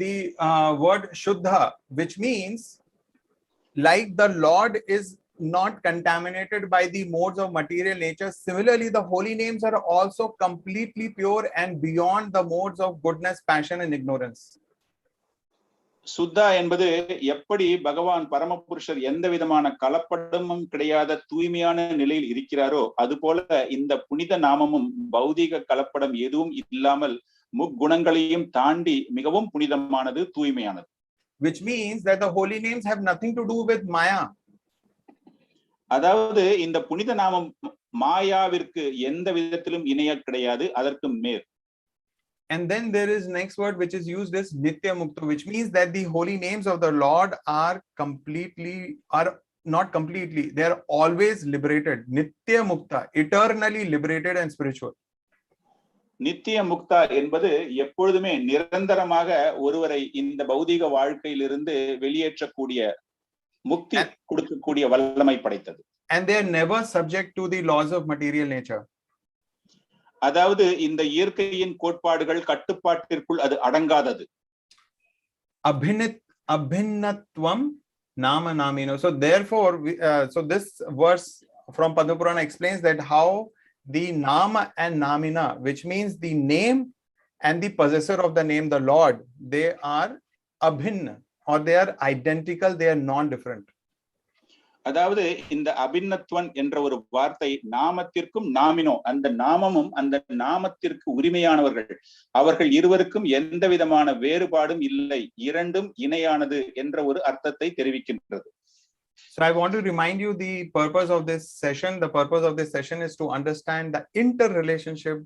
the word Shuddha, which means like the Lord is not contaminated by the modes of material nature. Similarly, the holy names are also completely pure and beyond the modes of goodness, passion, and ignorance. சுத்தா என்பது எப்படி பகவான் பரமபுருஷர் எந்த விதமான கலப்படமும் கிடையாத தூய்மையான நிலையில் இருக்கிறாரோ அதுபோல இந்த புனித நாமமும் பௌதிக கலப்படம் எதுவும் இல்லாமல் முக்குணங்களையும் தாண்டி மிகவும் புனிதமானது, தூய்மையானது. Which means that the holy names have nothing to do with Maya. அதாவது இந்த புனித நாமம் மாயாவிற்கு எந்த விதத்திலும் இணைய கிடையாது, அதற்கு மேல். And then there is next word which is used as Nitya Mukta, which means that the holy names of the Lord are not completely, they are always liberated. Nitya Mukta, eternally liberated and spiritual. நித்திய முக்தா என்பது எப்பொழுதுமே நிரந்தரமாக ஒருவரை இந்த பௌதிக வாழ்க்கையிலிருந்து வெளியேற்றக்கூடிய முக்தி கொடுக்கக்கூடிய வல்லமை படைத்தது. And they are never subject to the laws of material nature. அதாவது இந்த இயற்கையின் கோட்பாடுகள் கட்டுப்பாட்டிற்குள் அது அடங்காதது. Abhinnatvam nama namino. So therefore, so this verse from Padma Purana explains that how the nama and namina, which means the name and the possessor of the name, the Lord, they are abhinna, or they are identical, they are non-different. அதாவது இந்த அபின்னத்வன் என்ற ஒரு வார்த்தை நாமத்திற்கும் நாமினோ, அந்த நாமமும் அந்த நாமத்திற்கு உரிமையானவர்கள், அவர்கள் இருவருக்கும் எந்த விதமான வேறுபாடும் இல்லை, இரண்டும் இணையானது என்ற ஒரு அர்த்தத்தை தெரிவிக்கின்றது. So I want to remind you the purpose of this session. The purpose of this session is to understand the interrelationship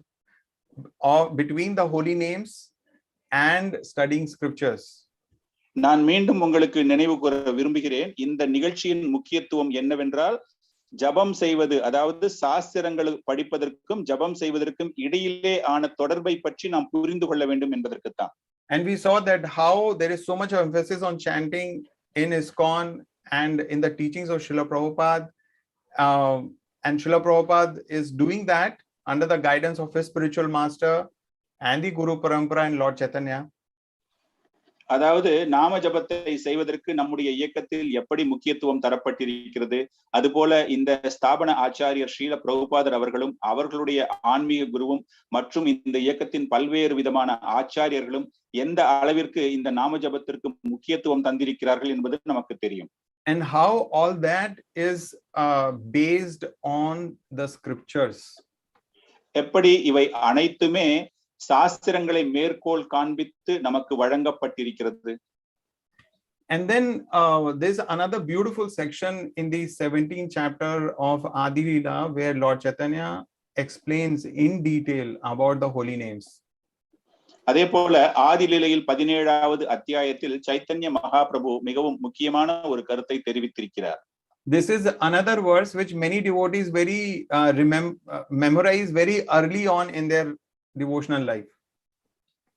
between the holy names and studying scriptures. நான் மீண்டும் உங்களுக்கு நினைவு கூற விரும்புகிறேன், இந்த நிகழ்ச்சியின் முக்கியத்துவம் என்னவென்றால் ஜபம் செய்வது, அதாவது சாஸ்திரங்கள் படிப்பதற்கும் ஜபம் செய்வதற்கும் இடையிலே ஆன தொடர்பை பற்றி நாம் புரிந்து கொள்ள வேண்டும் என்பதற்குத்தான். And we saw that how there is so much emphasis on chanting in ISKCON and in the teachings of Srila Prabhupada, and Srila Prabhupada is doing that under the guidance of his spiritual master and the Guru Parampara and Lord Chaitanya. அதாவது நாம ஜபத்தை செய்வதற்கு நம்முடைய இயக்கத்தில் எப்படி முக்கியத்துவம் தரப்பட்டிருக்கிறது, அதுபோல இந்த ஸ்தாபன ஆச்சாரியர் ஸ்ரீல பிரபுபாதர் அவர்களும் அவர்களுடைய ஆன்மீக குருவும் மற்றும் இந்த இயக்கத்தின் பல்வேறு விதமான ஆச்சாரியர்களும் எந்த அளவிற்கு இந்த நாம ஜபத்திற்கு முக்கியத்துவம் தந்திருக்கிறார்கள் என்பது நமக்கு தெரியும். And how all that is based on the scriptures. எப்படி இவை அனைத்துமே சாஸ்திரங்களை மேற்கோள் காண்பித்து நமக்கு வழங்கப்பட்டிருக்கிறது. And then there's another beautiful section in the 17th chapter of Adi Leela where Lord Chaitanya explains in detail about the holy names. அதே போல ஆதி லீலையில் 17வது அத்தியாயத்தில் சைத்தன்ய மகாபிரபு மிகவும் முக்கியமான ஒரு கருத்தை தெரிவித்திருக்கிறார். This is another verse which many devotees memorize very early on in their devotional life.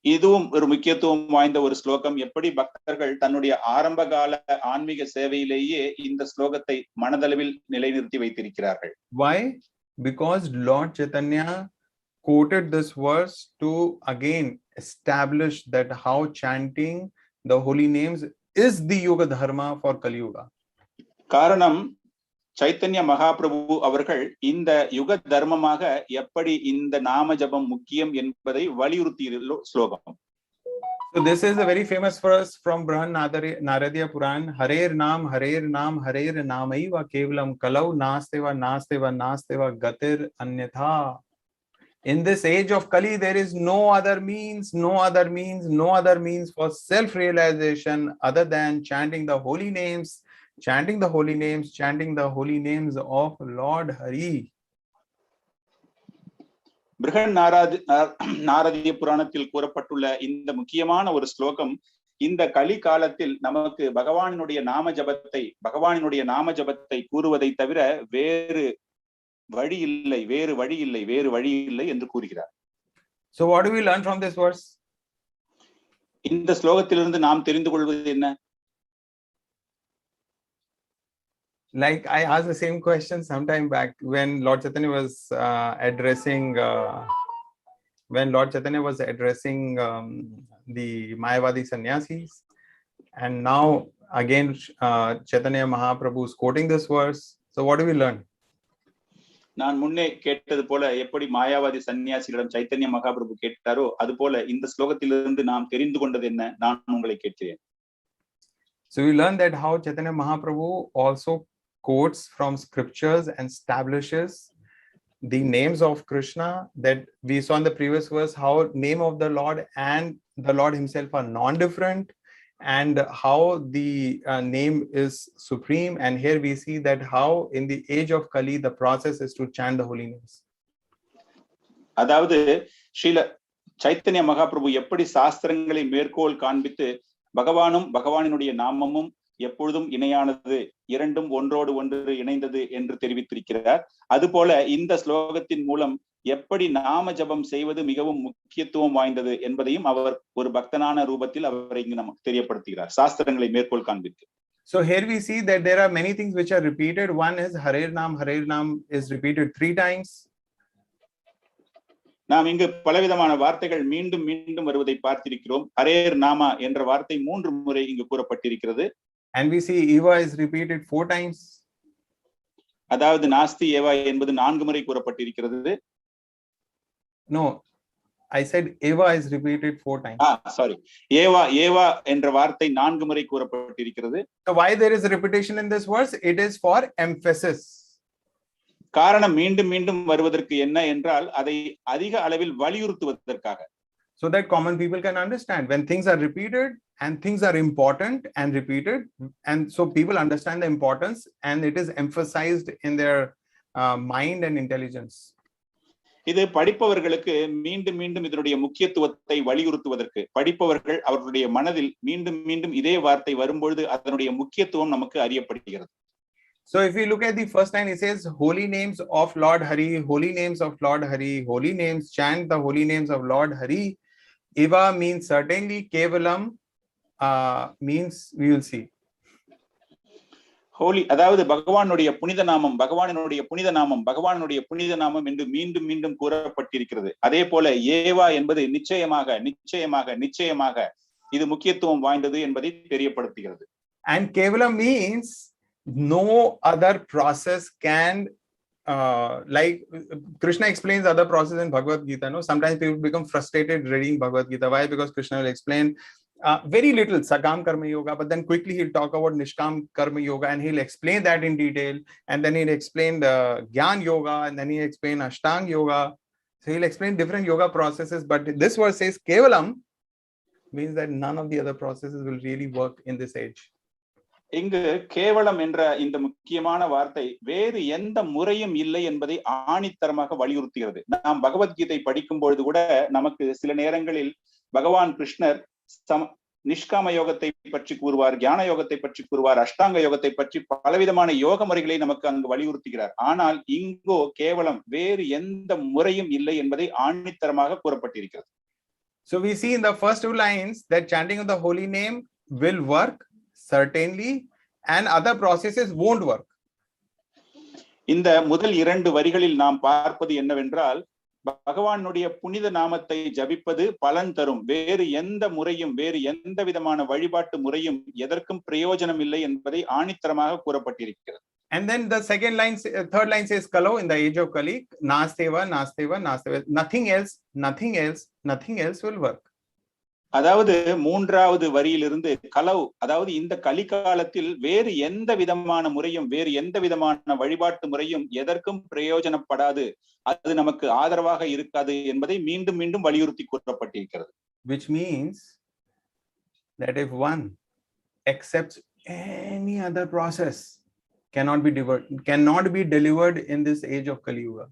இதுவும் ஒரு முக்கியத்துவம் வாய்ந்த ஒரு ஸ்லோகம். எப்படி பக்தர்கள் தன்னுடைய ஆரம்பகால ஆன்மீக சேவையிலேயே இந்த ஸ்லோகத்தை மனதளவில் நிலைநிறுத்தி வைத்திருக்கிறார்கள். Why? Because Lord Chaitanya quoted this verse to again establish that how chanting the holy names is the yoga dharma for Kali Yuga. காரணம் சைத்தன்ய மகாபிரபு அவர்கள் இந்த யுக தர்மமாக எப்படி இந்த நாம ஜபம் முக்கியம் என்பதை வலியுறுத்தியுள்ள ஸ்லோகம். So this is a very famous verse from Brahan Naradiya Puran. Harer Nam Harer Namaiva Kevalam Kalau Nasteva Nasteva Nasteva Gatir Anyatha. In this age of Kali, there is no other means for self-realization other than chanting the holy names, chanting the holy names of Lord Hari. பிருஹன் நாரதிய புராணத்தில் கூறப்பட்டுள்ள இந்த முக்கியமான ஒரு ஸ்லோகம் இந்த கலி காலத்தில் நமக்கு பகவானினுடைய நாம ஜபத்தை கூறுவதை தவிர வேறு வழி இல்லை என்று கூறுகிறார். So what do we learn from this verse? இந்த ஸ்லோகத்திலிருந்து நாம் தெரிந்து கொள்வது என்ன? Like I asked the same question sometime back when Lord Chaitanya was addressing the Mayavadi sannyasis. And now again, Chaitanya Mahaprabhu is quoting this verse. So what do we learn? நான் முன்னே கேட்டது போல எப்படி மாயாவாதி சன்னியாசிகளிடம் சைத்தன்ய மகாபிரபு கேட்டாரோ அது போல இந்த ஸ்லோகத்திலிருந்து நாம் தெரிந்து கொண்டது என்ன நான் உங்களை கேட்கிறேன். So we learn that how Chaitanya Mahaprabhu also quotes from scriptures and establishes the names of Krishna, that we saw in the previous verse how name of the Lord and the Lord himself are non-different, and how the name is supreme. And here we see that how in the age of Kali the process is to chant the holy names. அதாவது ஸ்ரீல சைத்தன்ய மகாபிரபு எப்படி சாஸ்திரங்களை மேற்கோள் காண்பித்து பகவானும் பகவானினுடைய நாமமும் எப்பொழுதும் இணையானது, இரண்டும் ஒன்றோடு ஒன்று இணைந்தது என்று தெரிவித்திருக்கிறார். அதுபோல இந்த ஸ்லோகத்தின் மூலம் எப்படி நாம ஜபம் செய்வது மிகவும் முக்கியத்துவம் வாய்ந்தது என்பதையும் அவர் ஒரு பக்தனான ரூபத்தில் அவர் இங்கு நமக்கு தெரியப்படுத்துகிறார், சாஸ்திரங்களை மேற்கோள் காண்பித்து. So here we see that there are many things which are repeated. One is Harer Nam is repeated 3 times. நாம் இங்கு பலவிதமான வார்த்தைகள் மீண்டும் மீண்டும் வருவதை பார்த்திருக்கிறோம். ஹரேர் நாமா என்ற வார்த்தை 3 முறை இங்கு கூறப்பட்டிருக்கிறது. And we see Eva is repeated 4 times. அதாவது நாஸ்தி ஏவா என்பது 4 முறை கூறப்பட்டிருக்கிறது. No, I said Eva is repeated 4 times. Sorry. ஏவா என்ற வார்த்தை 4 முறை கூறப்பட்டிருக்கிறது. So why there is a repetition in this verse? It is for emphasis. காரணம் மீண்டும் மீண்டும் வருவதற்கு என்ன என்றால் அதை அதிக அளவில் வலியுறுத்துவதற்காக. So that common people can understand when things are repeated and things are important and repeated, and so people understand the importance and it is emphasized in their mind and intelligence. இது படிப்பவர்களுக்கு மீண்டும் மீண்டும் இதனுடைய முக்கியத்துவத்தை வலியுறுத்துவதற்கு, படிப்பவர்கள் அவர்களுடைய மனதில் மீண்டும் மீண்டும் இதே வார்த்தை வரும்பொழுது அதனுடைய முக்கியத்துவம் நமக்கு அறியப்படுகிறது. So if we look at the first line, it says holy names of Lord Hari, holy names of Lord Hari, holy names, chant the holy names of Lord Hari. Eva means certainly, Kevalam means we will see. Holi அதாவது பகவானுடைய புனித நாமம், பகவானுடைய புனித நாமம், பகவானுடைய புனித நாமம் என்று மீண்டும் மீண்டும் கூறப்பட்டிருக்கிறது. அதே போல ஏவா என்பது நிச்சயமாக நிச்சயமாக நிச்சயமாக இது முக்கியத்துவம் வாய்ந்தது என்பதை தெரியப்படுத்துகிறது. And Kevalam means no other process can like Krishna explains other process in Bhagavad Gita. No, sometimes people become frustrated reading Bhagavad Gita. Why? Because Krishna will explain very little Sakam Karma Yoga, but then quickly he'll talk about Nishkam Karma Yoga and he'll explain that in detail, and then he'll explain the Gyan Yoga, and then he'll explain Ashtang Yoga. So he'll explain different yoga processes, but this verse says Kevalam means that none of the other processes will really work in this age. இங்கு கேவலம் என்ற இந்த முக்கியமான வார்த்தை வேறு எந்த முறையும் இல்லை என்பதை ஆணித்தரமாக வலியுறுத்துகிறது. நாம் பகவத்கீதை படிக்கும் பொழுது கூட நமக்கு சில நேரங்களில் பகவான் கிருஷ்ணர் நிஷ்காம யோகத்தை பற்றி கூறுவார், ஞான யோகத்தை பற்றி கூறுவார், அஷ்டாங்க யோகத்தை பற்றி பலவிதமான யோக முறைகளை நமக்கு அங்கு வலியுறுத்துகிறார். ஆனால் இங்கோ கேவலம் வேறு எந்த முறையும் இல்லை என்பதை ஆணித்தரமாக கூறப்பட்டிருக்கிறது. So we see in the first 2 lines that chanting of the holy name will work certainly, and other processes won't work. இந்த முதல் 2 வரிகளில் நாம் பார்ப்பது என்னவென்றால் பகவானுடைய புனித நாமத்தை ஜபிப்பது பலன் தரும், வேறு எந்த முறையும் வேறு எந்த விதமான வழிபாட்டு முறையும் எதற்கும் பிரயோஜனம் இல்லை என்பதை ஆணித்தரமாக கூறப்பட்டிருக்கிறது. And then the third line says Kalo, in the age of Kali, Nasteva, nothing else will work. அதாவது 3வது வரியிலிருந்து கலவு, அதாவது இந்த கலிகாலத்தில் வேறு எந்த விதமான முறையும் வேறு எந்த விதமான வழிபாட்டு முறையும் எதற்கும் பிரயோஜனப்படாது, அது நமக்கு ஆதரவாக இருக்காது என்பதை மீண்டும் மீண்டும் வலியுறுத்தி கூறப்பட்டிருக்கிறது. Which means that if one accepts any other process, cannot be delivered in this age of Kali Yuga.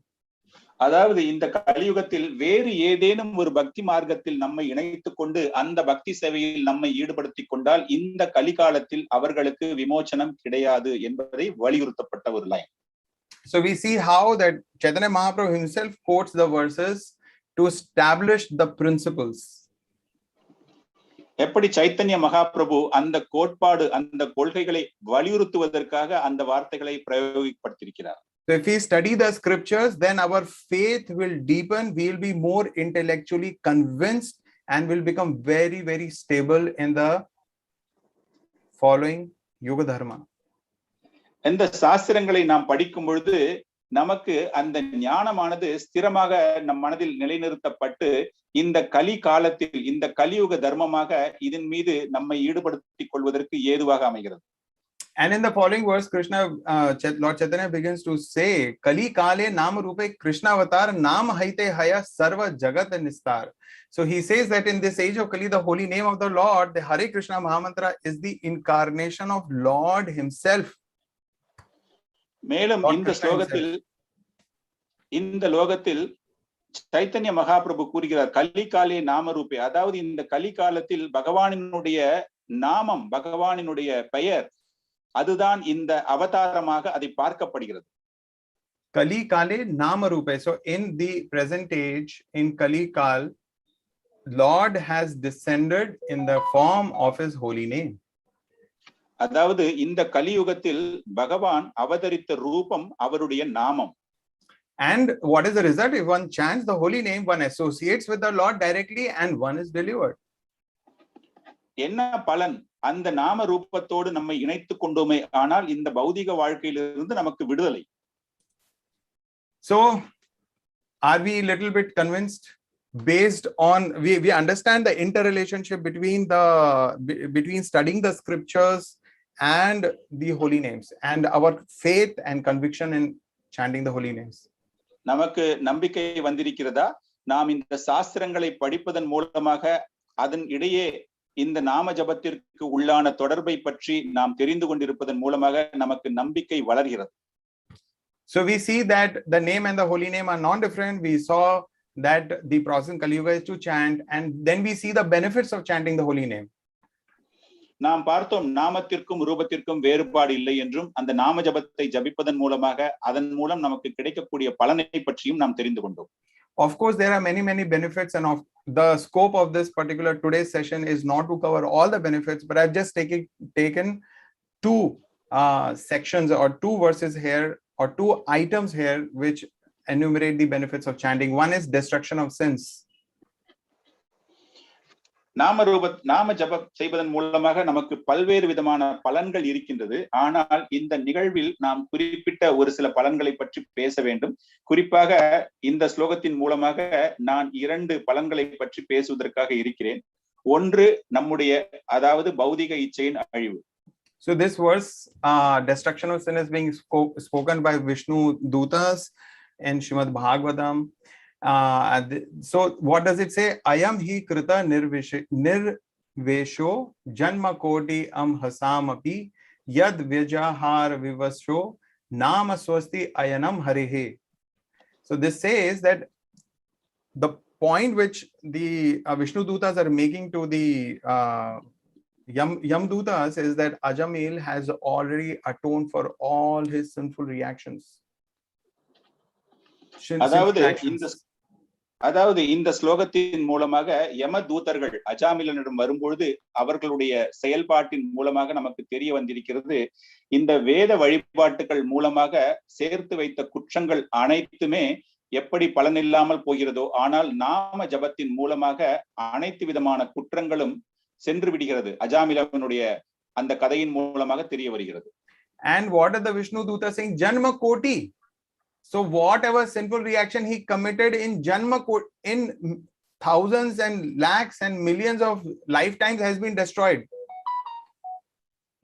அதாவது இந்த கலியுகத்தில் வேறு ஏதேனும் ஒரு பக்தி மார்க்கத்தில் நம்மை இணைத்துக் கொண்டு அந்த பக்தி சேவையில் நம்மை ஈடுபடுத்திக் கொண்டால் இந்த கலிகாலத்தில் அவர்களுக்கு விமோசனம் கிடையாது என்பதை வலியுறுத்தப்பட்ட ஒரு line. So we see how that Chaitanya Mahaprabhu himself quotes the verses to establish the principles. எப்படி சைத்தன்ய மகாபிரபு அந்த கோட்பாடு அந்த கொள்கைகளை வலியுறுத்துவதற்காக அந்த வார்த்தைகளை பிரயோகப்படுத்தியிருக்கிறார். So if we study the scriptures, then our faith will deepen. We will be more intellectually convinced and will become very, very stable in the following Yuga Dharma. இந்த சாஸ்திரங்களை நாம் படிக்கும் பொழுது நமக்கு அந்த ஞானமானது ஸ்திரமாக நம் மனதில் நிலைநிறுத்தப்பட்டு இந்த கலி காலத்தில் இந்த கலியுக தர்மமாக இதன் மீது நம்மை ஈடுபடுத்திக் கொள்வதற்கு ஏதுவாக அமைகிறது. And in the following verse, Krishna, Lord Chaitanya begins to say, Kali Kale Nam Rupe Krishna Avatar Nam Haite Haya Sarva Jagat Nistar. So he says that in this age of Kali, the holy name of the Lord, the Hare Krishna Mahamantra, is the incarnation of Lord himself. மேலும் இந்த லோகத்தில் சைத்தன்ய மகாபிரபு கூறுகிறார், கலிகாலே நாம ரூபே, அதாவது இந்த கலி காலத்தில் பகவானினுடைய நாமம், பகவானினுடைய பெயர், அதுதான் இந்த அவதாரமாக அதை பார்க்கப்படுகிறது. Kali Kale Nama Rupe. So in the present age, in Kali Kal, Lord has descended in the form of his holy name. அதாவது இந்த கலியுகத்தில் பகவான் அவதரித்த ரூபம் அவருடைய நாமம். And what is the result? If one chants the holy name, one associates with the Lord directly and one is delivered. என்ன பலன்? அந்த நாம ரூபத்தோடு நம்மை இணைத்துக் கொண்டோமே ஆனால் இந்த பௌதிக வாழ்க்கையிலிருந்து நமக்கு விடுதலை. So are we a little bit convinced based on we understand the interrelationship between studying the scriptures and the holy names and our faith and conviction in chanting the holy names? நமக்கு நம்பிக்கை வந்திருக்கிறதா? நாம் இந்த சாஸ்திரங்களை படிப்பதன் மூலமாக அதன் இடையே இந்த நாம ஜபத்திற்கு உள்ளான தொடர்பை பற்றி நாம் தெரிந்து கொண்டிருப்பதன் மூலமாக நமக்கு நம்பிக்கை வளர்கிறது. So we see that the name and the holy name are non-different. We saw that the process in Kali Yuga is to chant, and then we see the benefits of chanting the holy name. நாம் பார்த்தோம், நாமத்திற்கும் ரூபத்திற்கும் வேறுபாடு இல்லை என்றும் அந்த நாம ஜபத்தை ஜபிப்பதன் மூலமாக அதன் மூலம் நமக்கு கிடைக்கக்கூடிய பலனை பற்றியும் நாம் தெரிந்து கொண்டோம். Of course, there are many benefits, and of the scope of this particular today's session is not to cover all the benefits, but I've just taken two sections or two verses here or two items here which enumerate the benefits of chanting. One is destruction of sins. நாம ஜபம் செய்வதன் மூலமாக நமக்கு பல்வேறு விதமான பலன்கள் இருக்கின்றது. ஆனால் இந்த நிகழ்வில் நாம் குறிப்பிட்ட ஒரு சில பலன்களை பற்றி பேச வேண்டும். குறிப்பாக இந்த ஸ்லோகத்தின் மூலமாக நான் 2 பலன்களை பற்றி பேசுவதற்காக இருக்கிறேன். ஒன்று நம்முடைய அதாவது பௌதிக இச்சையின் அழிவு. So this verse, destruction of sin, is being spoken by Vishnu Dutas in Srimad Bhagavatam. So what does it say? Ayam hi krita nirvesho janma koti hasamapi yad vyajahar vivasho nama swasti ayanam harihe. So this says that the point which the Vishnu Dutas are making to the Yam Dutas is that Ajamil has already atoned for all his sinful reactions. அதாவது இந்த ஸ்லோகத்தின் மூலமாக யம தூதர்கள் அஜாமிலனிடம் வரும்பொழுது அவர்களுடைய செயல்பாட்டின் மூலமாக நமக்கு தெரிய வந்திருக்கிறது, இந்த வேத வழிபாட்டுகள் மூலமாக சேர்த்து வைத்த குற்றங்கள் அனைத்துமே எப்படி பலனில்லாமல் போகிறதோ, ஆனால் நாம ஜபத்தின் மூலமாக அனைத்து விதமான குற்றங்களும் சென்று விடுகிறது. அஜாமிலனுடைய அந்த கதையின் மூலமாக தெரிய வருகிறது. And what are the Vishnu Dutas saying? Janma Koti. So whatever sinful reaction he committed in Janma Koti, in thousands and lakhs and millions of lifetimes, has been destroyed.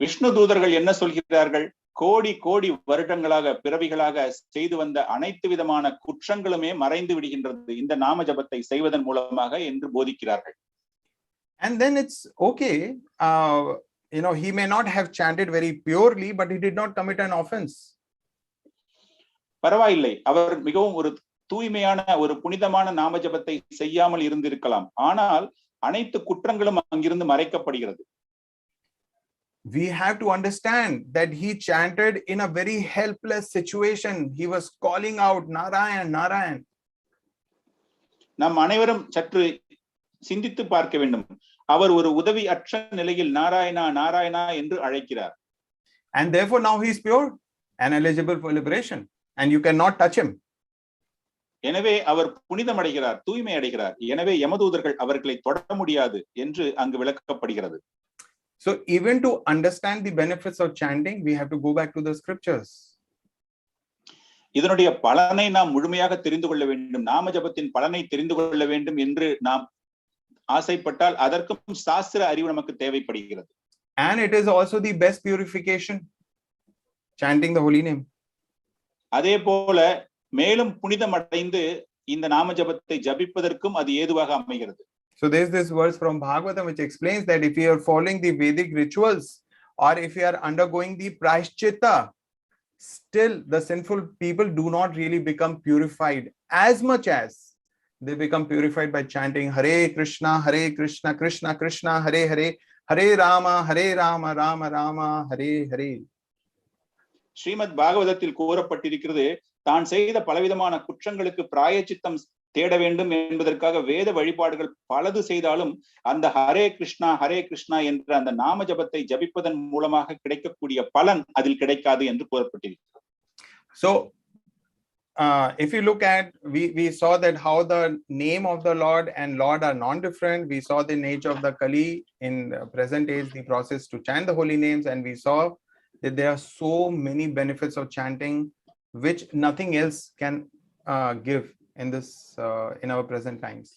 Vishnu தூதர்கள் என்ன சொல்கிறார்கள்? கோடி கோடி வருடங்களாக பிறவிகளாக செய்து வந்த அனைத்து விதமான குற்றங்களுமே மறைந்து விடுகின்றது இந்த நாம ஜபத்தை செய்வதன் மூலமாக என்று போதிக்கிறார்கள். And then it's okay, he may not have chanted very purely, but he did not commit an offense. பரவாயில்லை, அவர் மிகவும் ஒரு தூய்மையான ஒரு புனிதமான நாம ஜபத்தை செய்யாமல் இருந்திருக்கலாம், ஆனால் அனைத்து குற்றங்களும் அங்கிருந்து மறைக்கப்படுகிறது. We have to understand that he chanted in a very helpless situation. He was calling out Narayan, Narayan. நாம் அனைவரும் சற்று சிந்தித்து பார்க்க வேண்டும். அவர் ஒரு உதவி அற்ற நிலையில் நாராயணா நாராயணா என்று அழைக்கிறார். And therefore now he is pure and eligible for liberation, and you cannot touch him. எனவே அவர் புனிதமடைகிறார், தூய்மை அடைகிறார். எனவே யமதூதர்கள் அவர்களை தொட முடியாது என்று அங்கு விளக்கப்படுகிறது. So even to understand the benefits of chanting, we have to go back to the scriptures. இதனுடைய பலனை நாம் முழுமையாக தெரிந்து கொள்ள வேண்டும், நாம ஜபத்தின் பலனை தெரிந்து கொள்ள வேண்டும் என்று நாம் ஆசைப்பட்டால் அதற்கும் சாஸ்திர அறிவு நமக்கு தேவைப்படுகிறது. And it is also the best purification, chanting the holy name. அதே போல மேலும் புனிதம் அடைந்து இந்த நாம ஜபத்தை ஜபிப்பதற்கும் அது ஏதுவாக அமைகிறது. So there's this verse from Bhagavatam which explains that if you are following the Vedic rituals or if you are undergoing the prashchitta, still the sinful people do not really become purified as much as they become purified by chanting Hare Krishna, Krishna Krishna, Hare Hare, Hare Rama, Rama Rama, Hare Hare. Srimad பாகவதத்தில் கூறப்பட்டிருக்கிறது, தான் செய்த பலவிதமான குற்றங்களுக்கு பிராயச்சித்தம் தேட வேண்டும் என்பதற்காக வேத வழிபாடுகள் பலது செய்தாலும் அந்த ஹரே கிருஷ்ணா என்ற அந்த நாம ஜபத்தை ஜபிப்பதன் மூலமாக கிடைக்கக்கூடிய பலன் அதில் கிடைக்காது என்று கூறப்பட்டிருக்கிறது. So if you look at, we saw that how the name of the Lord and Lord are non-different. We saw the nature of the Kali in present age, the process to chant the holy names, and we saw that there are so many benefits of chanting which nothing else can give in this in our present times.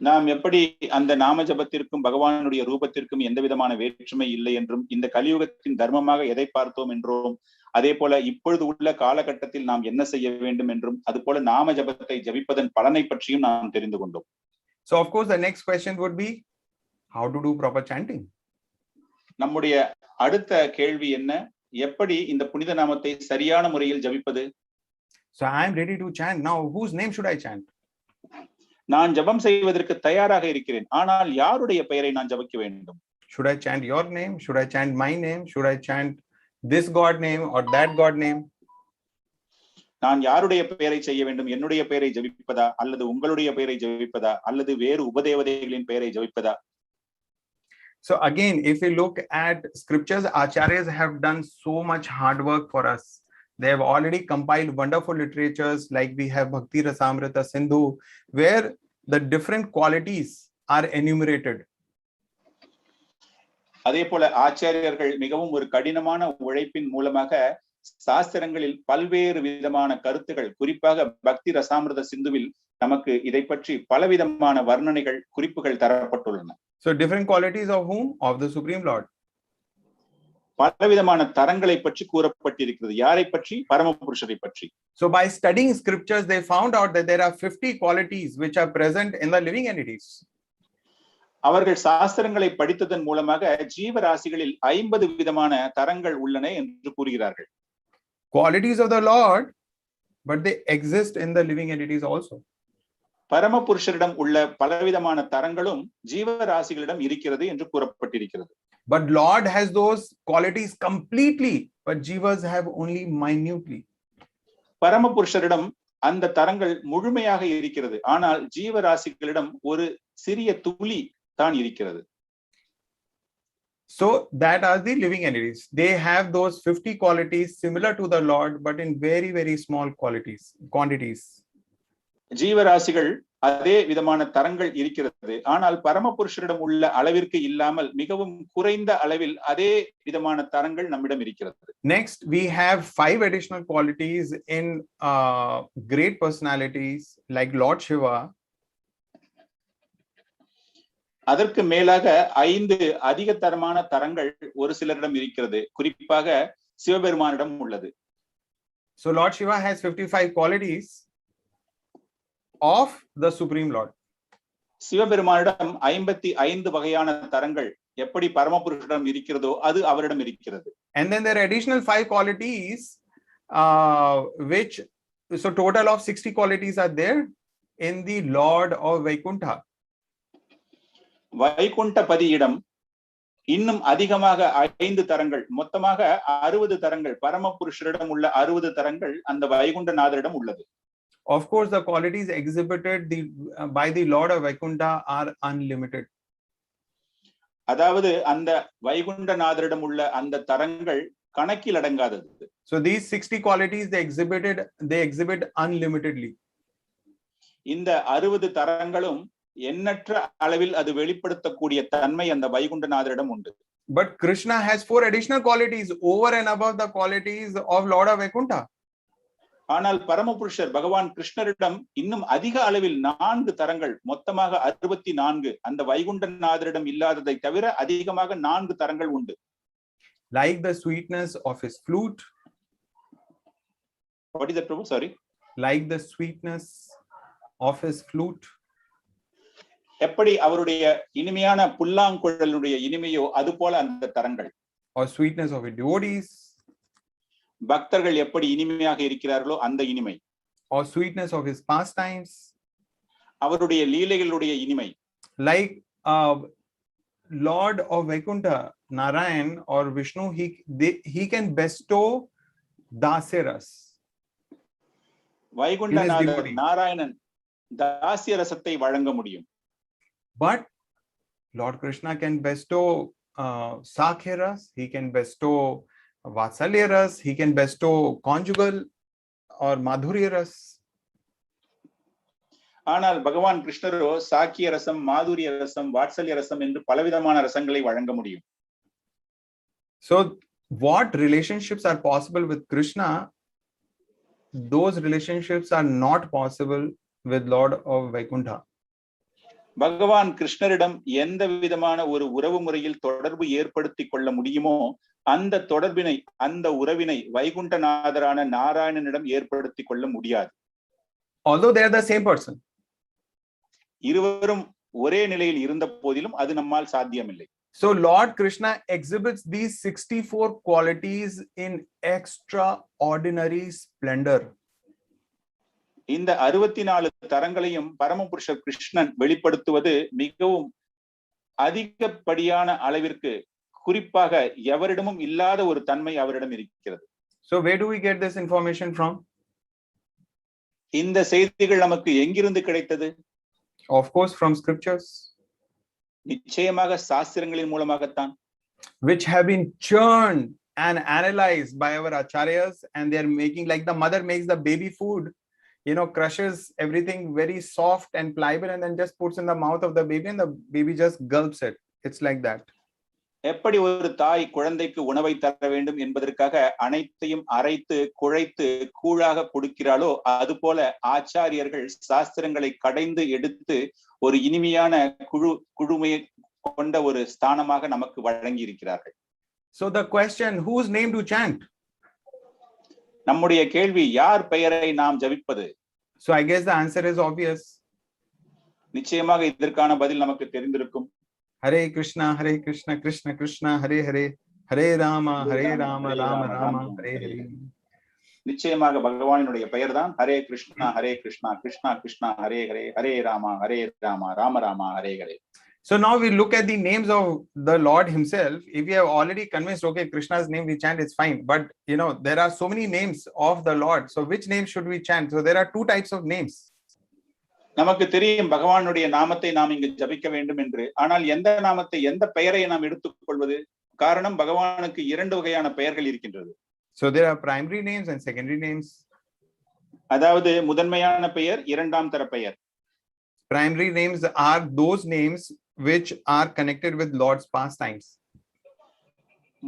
நாம் எப்படி அந்த நாம ஜபத்திற்கும் பகவானுடைய ரூபத்திற்கும் எந்த விதமான வேற்றுமை இல்லை என்றும் இந்த கலியுகத்தின் தர்மமாக எதை பார்த்தோம் என்றும் அதே போல இப்பொழுது உள்ள காலகட்டத்தில் நாம் என்ன செய்ய வேண்டும் என்றும் அதுபோல நாம ஜபத்தை ஜபிப்பதன் பலனை பற்றியும் நாம் தெரிந்து கொண்டோம். So of course the next question would be how to do proper chanting. நம்முடைய அடுத்த கேள்வி என்ன, எப்படி இந்த புனித நாமத்தை சரியான முறையில் ஜபிப்பது? So I am ready to chant now. Whose name should I chant? நான் ஜபம் செய்வதற்கு தயாராக இருக்கிறேன், ஆனால் யாருடைய பெயரை நான் ஜபிக்க வேண்டும்? Should I chant your name? Should I chant my name? Should I chant this God name or that God name? நான் யாருடைய பெயரை செய்ய வேண்டும்? என்னுடைய பெயரை ஜபிப்பதா அல்லது உங்களுடைய பெயரை ஜபிப்பதா அல்லது வேறு உபதேவதைகளின் பெயரை ஜபிப்பதா? So again, if we look at scriptures, acharyas have done so much hard work for us. They have already compiled wonderful literatures like we have Bhakti Rasamrita Sindhu, where the different qualities are enumerated. அதே போல ஆச்சாரியர்கள் மிகவும் ஒரு கடினமான உழைப்பின் மூலமாக சாஸ்திரங்களில் பல்வேறு விதமான கருத்துகள், குறிப்பாக பக்தி ரசாமிரத சிந்துவில் நமக்கு இதை பற்றி பலவிதமான வர்ணனைகள், குறிப்புகள் தரப்பட்டுள்ளன. So different qualities of whom? Of the Supreme Lord. பலவிதமான தரங்களை பற்றி கூறப்பட்டிருக்கிறது. யாரை பற்றி? பரமபுருஷரை பற்றி. So by studying scriptures, they found out that there are 50 qualities which are present in the living entities. அவர்கள் சாஸ்திரங்களை படித்ததன் மூலமாக ஜீவராசிகளில் 50 விதமான தரங்கள் உள்ளன என்று கூறுகிறார்கள். Qualities of the Lord, but they exist in the living entities also. பரமபுருஷரிடம் உள்ள பலவிதமான தரங்களும் ஜீவராசிகளிடம் இருக்கிறது என்று கூறப்பட்டிருக்கிறது. But Lord has those qualities completely, but jivas have only minutely. பரமபுருஷரிடம் அந்த தரங்கள் முழுமையாக இருக்கிறது, ஆனால் ஜீவராசிகளிடம் ஒரு சிறிய துளி தான் இருக்கிறது. So that are the living entities. They have those 50 qualities similar to the Lord, but in very, very small quantities. ஜீவராசிகள் அதே விதமான தரங்கள் இருக்கிறது, ஆனால் பரமபுருஷரிடம் உள்ள அளவிற்கு இல்லாமல் மிகவும் குறைந்த அளவில் அதே விதமான தரங்கள் நம்மிடம் இருக்கிறது. Next, we have 5 additional qualities in great personalities like Lord Shiva. அதற்கு மேலாக 5 அதிக தரமான தரங்கள் ஒரு சிலரிடம் இருக்கிறது, குறிப்பாக சிவபெருமானிடம் உள்ளது. So Lord Shiva has 55 qualities of the Supreme Lord. சிவபெருமானிடம் 55 வகையான தரங்கள் எப்படி பரமபுருஷரிடம் இருக்கிறதோ அது அவரிடம் இருக்கிறது. And then there are additional 5 qualities which, so total of 60 qualities are there in the Lord of Vaikuntha. வைகுண்டபதியிடம் இன்னும் அதிகமாக 5 தரங்கள், மொத்தமாக 60 தரங்கள், பரமபுருஷரிடம் உள்ள 60 தரங்கள் அந்த வைகுண்டநாதரிடம் உள்ளது. Of course, the qualities exhibited by the Lord of Vaikuntha are unlimited. அதாவது அந்த வைகுண்டநாதரிடம் உள்ள அந்த தரங்கள் கணக்கில் அடங்காதது. So these 60 qualities they exhibit unlimitedly. இந்த 60 தரங்களும் எண்ணற்ற அளவில் அது வெளிப்படுத்தக்கூடிய தன்மை அந்த வைகுண்டநாதரிடம் உண்டு. But Krishna has 4 additional qualities over and above the qualities of Lord of Vaikuntha. ஆனால் பரமபுருஷர் பகவான் கிருஷ்ணரிடம் இன்னும் அதிக அளவில் 4 தரங்கள், மொத்தமாக 64, அந்த வைகுண்டநாதரிடம் இல்லாததை தவிர அதிகமாக 4 தரங்கள் உண்டு. Like the sweetness of his flute. What is that, Prabhu? Sorry. Like the sweetness of his flute. எப்படி அவருடைய இனிமையான புல்லாங்குழலுடைய இனிமையோ அது போல அந்த தரங்கள். Or sweetness of his devotees. பக்தர்கள் எப்படி இனிமையாக இருக்கிறார்களோ அந்த இனிமை. Or sweetness of his pastimes. அவருடைய லீலைகளுடைய இனிமை. Like Lord of Vaikuntha, Narayan or Vishnu, he can bestow daseras. Vaikuntanathar Narayanan தாசிய ரசத்தை வழங்க முடியும். But Lord Krishna can bestow sakheras, he can bestow vatsalyaras, he can bestow conjugal or madhuryaras. ஆனால் பகவான் கிருஷ்ணரோ சாக்கிய ரசம், மாதுரிய ரசம், வாத்சல்ய ரசம் என்று பலவிதமான ரசங்களை வழங்க முடியும். So what relationships are possible with Krishna, those relationships are not possible with Lord of Vaikuntha. பகவான் கிருஷ்ணரிடம் எந்த விதமான ஒரு உறவு முறையில் தொடர்பு ஏற்படுத்திக் கொள்ள முடியுமோ அந்த தொடர்பினை, அந்த உறவினை வைகுண்டநாதரான நாராயணனிடம் ஏற்படுத்திக் கொள்ள முடியாது. Although they are the same person. இருவரும் ஒரே நிலையில் இருந்த போதிலும் அது நம்மால் சாத்தியமில்லை. So Lord Krishna exhibits these 64 qualities in extraordinary splendor. இந்த 64 தரங்களையும் பரமபுருஷர் கிருஷ்ணன் வெளிப்படுத்துவது மிகவும் அதிகப்படியான அளவிற்கு, குறிப்பாக எவரிடமும் இல்லாத ஒரு தன்மை அவரிடம் இருக்கிறது. So where do we get this information from? இந்த செய்திகள் நமக்கு எங்கிருந்து கிடைத்தது? Of course from scriptures. நிச்சயமாக சாஸ்திரங்களின் மூலமாகத்தான். Which have been churned and analyzed by our acharyas, and they are making, like the mother makes the baby food, you know, crushes everything very soft and pliable and then just puts in the mouth of the baby and the baby just gulps it. It's like that. எப்படி ஒரு தாய் குழந்தைக்கு உணவை தர வேண்டும் என்பதற்காக அனைத்தையும் அரைத்து குழைத்து கூழாக கொடுக்கிறாளோ அதுபோல ஆச்சாரியர்கள் சாஸ்திரங்களை கடைந்து எடுத்து ஒரு இனிமையான குழுமையை கொண்ட ஒரு ஸ்தானமாக நமக்கு வழங்கி இருக்கிறார்கள். So the question, whose name to chant? நம்முடைய கேள்வி, யார் பெயரை நாம் ஜபிப்பது? So I guess the answer is obvious. நிச்சயமாக இதற்கான பதில் நமக்கு தெரிந்திருக்கும். Hare Krishna Krishna Krishna Hare Hare, Hare Rama Rama Rama Hare Hare. நிச்சயமாக பகவானுடைய பெயர் தான் Hare Krishna Krishna Krishna Hare Hare, Hare Rama Rama Rama Hare Hare. So now we look at the names of the Lord himself. If we have already convinced, okay, Krishna's name we chant, it's fine. But you know, there are so many names of the Lord. So which name should we chant? So there are 2 types of names. நமக்கு தெரியும் பகவானுடைய நாமத்தை நாம் இங்கு ஜபிக்க வேண்டும் என்று. ஆனால் எந்த நாமத்தை, எந்த பெயரை நாம் எடுத்துக்கொள்வது? காரணம், பகவானுக்கு 2 வகையான பெயர்கள் இருக்கின்றது. So there are primary names and secondary names. அதாவது முதன்மையான பெயர், இரண்டாம் தர பெயர். Primary names are those names which are connected with Lord's pastimes.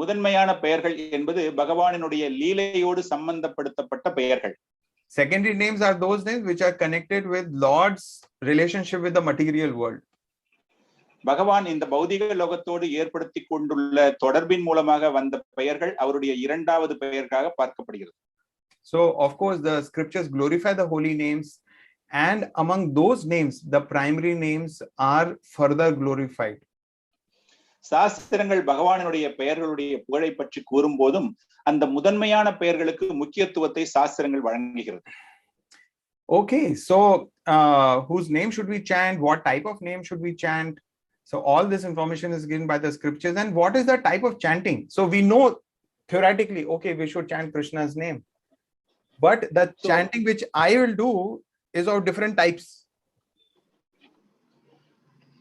முதன்மையான பெயர்கள் என்பது பகவானினுடைய லீலையோடு சம்பந்தப்படுத்தப்பட்ட பெயர்கள். Secondary names are those names which are connected with Lord's relationship with the material world. பகவான் இந்த பௌதிக லோகத்தோடு ஏற்படுத்தி கொண்டுள்ள தொடர்பின் மூலமாக வந்த பெயர்கள் அவருடைய இரண்டாவது பெயர்களாக பார்க்கப்படுகிறது. So of course the scriptures glorify the holy names, and among those names the primary names are further glorified. சாஸ்திரங்கள் பகவானுடைய பெயர்களுடைய புகழை பற்றி கூறும் போதும் அந்த முதன்மையான பெயர்களுக்கு முக்கியத்துவத்தை சாஸ்திரங்கள் வழங்குகிறது. Okay, so whose name should we chant? What type of name should we chant? So all this information is given by the scriptures. And what is the type of chanting? So we know theoretically, okay, we should chant Krishna's name, but the chanting which I will do is of different types.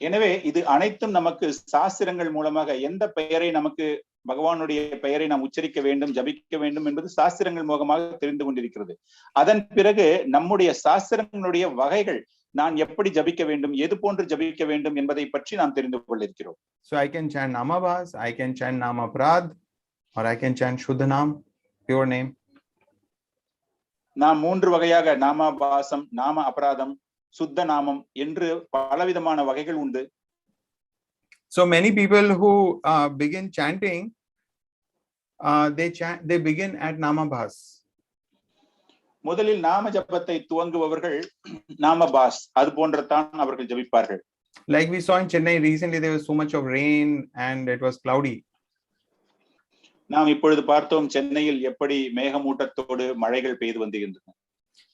எனவே இது அனைத்தும் நமக்கு சாஸ்திரங்கள் மூலமாக எந்த பெயரை, நமக்கு பகவானுடைய பெயரை நாம் உச்சரிக்க வேண்டும், ஜபிக்க வேண்டும் என்பது சாஸ்திரங்கள் மூலமாக தெரிந்து கொண்டிருக்கிறது. அதன் பிறகு நம்முடைய சாஸ்திரங்களுடைய வகைகள், நான் எப்படி ஜபிக்க வேண்டும், எது போன்று ஜபிக்க வேண்டும் என்பதை பற்றி நாம் தெரிந்து கொள்ள இருக்கிறோம். So I can chant Namabhas, I can chant Namaprad, or I can chant Shuddhanam, pure name. நாம் 3 வகையாக நாமாபாசம், நாம அபராதம், சுத்த நாமம் என்று பலவிதமான வகைகள் உண்டு. So many people who begin chanting, they begin at Namabhas. முதலில் நாம ஜபத்தை துவங்குபவர்கள் நாமபாஸ் அது போன்றதான் அவர்கள் ஜபிப்பார்கள். Like we saw in Chennai recently, there was so much of rain and it was cloudy. நாம் இப்பொழுது பார்த்தோம் சென்னையில் எப்படி மேகமூட்டத்தோடு மழைகள் பெய்து வந்திருக்கின்றன.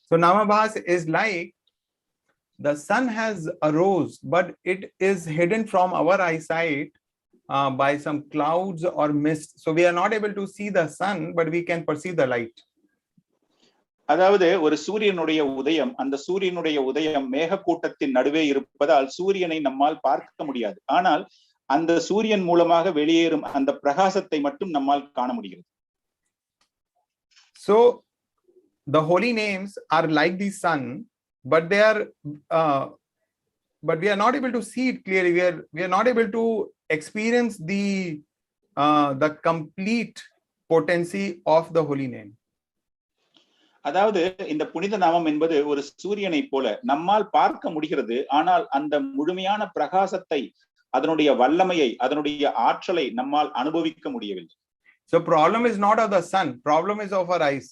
So Namabhas is like the sun has arose, but it is hidden from our eyesight by some clouds or mist. So we are not able to see the sun, but we can perceive the light. அதாவது ஒரு சூரியனுடைய உதயம், அந்த சூரியனுடைய உதயம் மேகக்கூட்டத்தின் நடுவே இருப்பதால் சூரியனை நம்மால் பார்க்க முடியாது. ஆனால் அந்த சூரியன் மூலமாக வெளியேறும் அந்த பிரகாசத்தை மட்டும் நம்மால் காண முடிகிறது. So the holy names are like the sun, but they are but we are not able to see it clearly. We are not able to experience the complete potency of the holy name. அதாவது இந்த புனித நாமம் என்பது ஒரு சூரியனை போல நம்மால் பார்க்க முடிகிறது. ஆனால் அந்த முழுமையான பிரகாசத்தை, அதனுடைய வல்லமையை, அதனுடைய ஆற்றலை நம்மால் அனுபவிக்க முடியவில்லை. So problem is not of the sun, problem is of our eyes.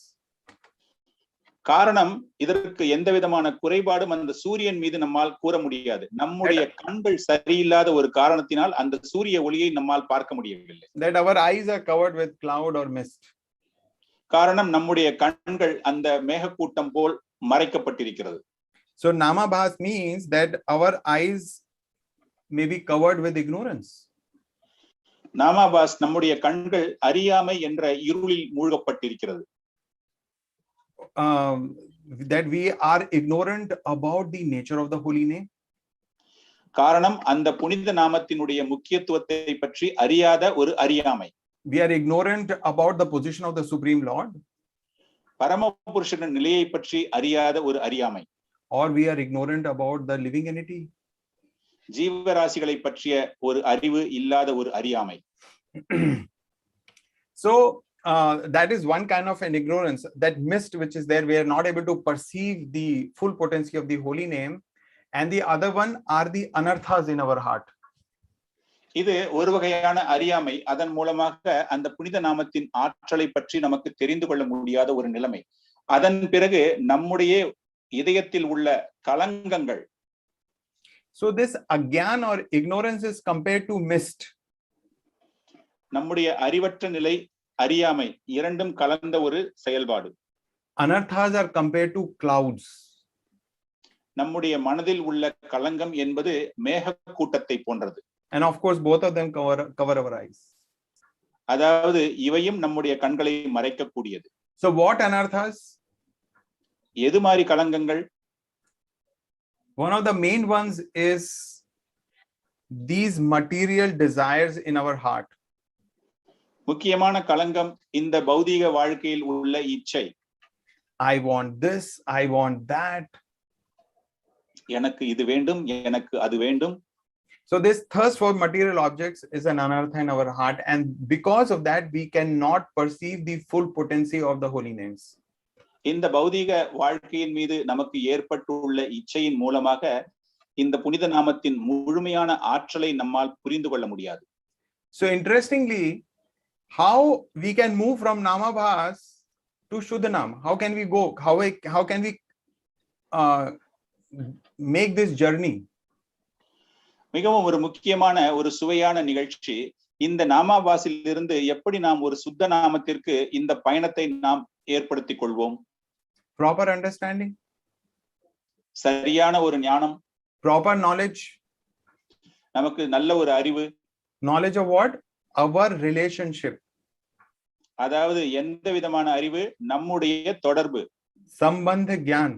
காரணம் இதற்கு எந்த விதமான குறைபாடும் அந்த சூரியன் மீது நம்மால் கூற முடியாது. நம்முடைய கண்கள் சரியில்லாத ஒரு காரணத்தினால் அந்த சூரிய ஒளியை நம்மால் பார்க்க முடியவில்லை. That our eyes are covered with cloud or mist. காரணம் நம்முடைய கண்கள் அந்த மேகக்கூட்டம் போல் மறைக்கப்பட்டிருக்கிறது. So Namabhas means that our eyes may be covered with ignorance. நாமாபாஸ் நம்முடைய கண்கள் அறியாமை என்ற இருளில் மூழ்கப்பட்டிருக்கிறது. That we are ignorant about the nature of the holy name. காரணம் அந்த புனித நாமத்தினுடைய முக்கியத்துவத்தை பற்றி அறியாத ஒரு அறியாமை. We are ignorant about the position of the Supreme Lord. பரமபுருஷனின் நிலையை பற்றி அறியாத ஒரு அறியாமை. Or we are ignorant about the living entity. ஜீவராசிகளை பற்றிய ஒரு அறிவு இல்லாத ஒரு அறியாமை. So that is one kind of an ignorance, that mist which is there. We are not able to perceive the full potency of the holy name, and the other one are the anarthas in our heart. இது ஒரு வகையான அறியாமை. அதன் மூலமாக அந்த புனித நாமத்தின் ஆற்றலை பற்றி நமக்கு தெரிந்து கொள்ள முடியாத ஒரு நிலைமை. அதன் பிறகு நம்முடைய இதயத்தில் உள்ள கலங்கங்கள். So this agyan or ignorance is compared to mist. நம்முடைய அறிவற்ற நிலை, அறியாமை இரண்டும் கலந்த ஒரு செயல்பாடு. Anarthas are compared to clouds. நம்முடைய மனதில் உள்ள கலங்கம் என்பது மேகக்கூட்டத்தை போன்றது. And of course both of them cover our eyes. அதாவது இவையும் நம்முடைய கண்களை மறைக்கக்கூடியது. So what anarthas? எது மாதிரி கலங்கங்கள்? One of the main ones is these material desires in our heart. முக்கியமான கலங்கம் இந்த பௌதீக வாழ்க்கையில் உள்ள இச்சை. I want this, I want that. எனக்கு இது வேண்டும், எனக்கு அது வேண்டும். So this thirst for material objects is an anartha in our heart, and because of that we cannot perceive the full potency of the holy names. இந்த பௌதீக வாழ்க்கையின் மீது நமக்கு ஏற்பட்டுள்ள இச்சையின் மூலமாக இந்த புனித நாமத்தின் முழுமையான ஆற்றலை நம்மால் புரிந்து கொள்ள முடியாது. So interestingly, how we can move from Namabhas to Shuddhanam? How can we go? How can we make this journey? மிகவும் ஒரு முக்கியமான ஒரு சுவையான நிகழ்ச்சி. இந்த நாமாபாசில் இருந்து எப்படி நாம் ஒரு சுத்த நாமத்திற்கு இந்த பயணத்தை நாம் ஏற்படுத்திக் கொள்வோம்? Proper understanding, சரியான ஒரு ஞானம், proper knowledge. நமக்கு நல்ல ஒரு அறிவு. Knowledge of what? Our relationship. அதாவது எந்த விதமான அறிவு? நம்முடைய தொடர்பு. Sambandha gyan.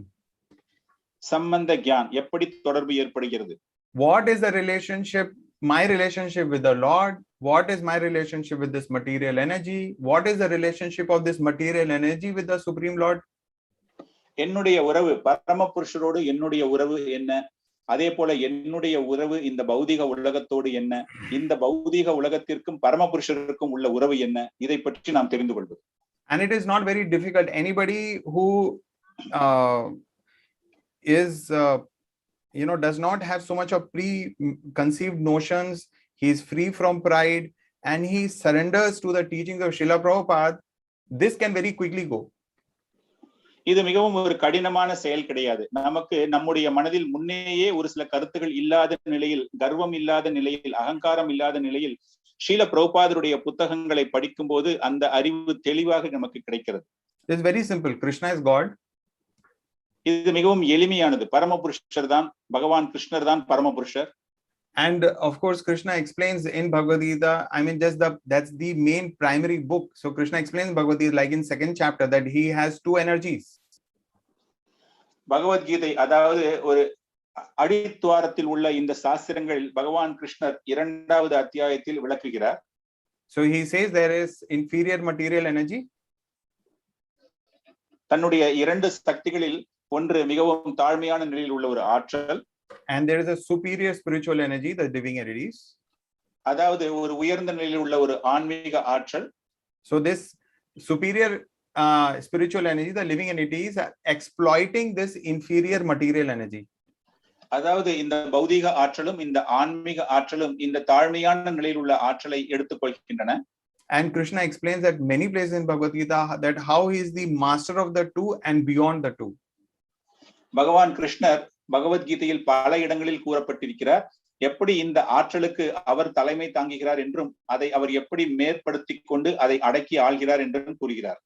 சம்பந்த கியான், எப்படி தொடர்பு ஏற்படுகிறது? What is the relationship? My relationship with the Lord. What is my relationship with this material energy? What is the relationship of this material energy with the Supreme Lord? என்னுடைய உறவு பரமபுருஷரோடு என்னுடைய உறவு என்ன, அதே போல என்னுடைய உறவு இந்த பௌதிக உலகத்தோடு என்ன, இந்த பௌதிக உலகத்திற்கும் பரமபுருஷருக்கும் உள்ள உறவு என்ன, இதை பற்றி நாம் தெரிந்து கொள்வது. And it is not very difficult. Anybody who does not have so much of preconceived notions, he is free from pride, and he surrenders to the teachings of Srila Prabhupada, this can very quickly go. இது மிகவும் ஒரு கடினமான செயல் கிடையாது. நமக்கு நம்முடைய மனதில் முன்னேயே ஒரு சில கருத்துகள் இல்லாத நிலையில், கர்வம் இல்லாத நிலையில், அகங்காரம் இல்லாத நிலையில் ஸ்ரீல பிரபுபாதருடைய புத்தகங்களை படிக்கும் போது அந்த அறிவு தெளிவாக நமக்கு கிடைக்கிறது. It's very simple. Krishna is God. இது மிகவும் எளிமையானது. பரமபுருஷர் தான், பகவான் கிருஷ்ணர் தான் பரமபுருஷர். And of course Krishna explains in Bhagavad Gita, that's the main primary book. So Krishna explains Bhagavad Gita like in second chapter that he has two energies. Bhagavad Gita அதாவது ஒரு அடித்துவாரத்தில் உள்ள இந்த சாஸ்திரங்கள் பகவான் கிருஷ்ணர் இரண்டாவது அத்தியாயத்தில் விளக்குகிறார். So he says there is inferior material energy. தன்னுடைய இரண்டு சக்திகளில் ஒன்று மிகவும் தாழ்மையான நிலையில் உள்ள ஒரு ஆற்றல். And there is a superior spiritual energy, the living entities. அதாவது ஒரு உயர்ந்த நிலையில் உள்ள ஒரு ஆன்மீக ஆற்றல். So this superior spiritual energy, the living entities are exploiting this inferior material energy. அதாவது இந்த பௌதிக ஆற்றலும் இந்த ஆன்மீக ஆற்றலும் இந்த தாழ்மையான நிலையில் உள்ள ஆற்றலை எடுத்துக்கொள்கின்றன. And Krishna explains that many places in Bhagavad Gita that how he is the master of the two and beyond the two. பகவான் கிருஷ்ணர் பகவத்கீதையில் பல இடங்களில் கூறப்பட்டிருக்கிறார். எப்படி இந்த ஆற்றலுக்கு அவர் தலைமை தாங்குகிறார் என்றும் அதை அவர் எப்படி மேற்படுத்திக் கொண்டு அதை அடக்கி ஆள்கிறார் என்றும் கூறுகிறார்.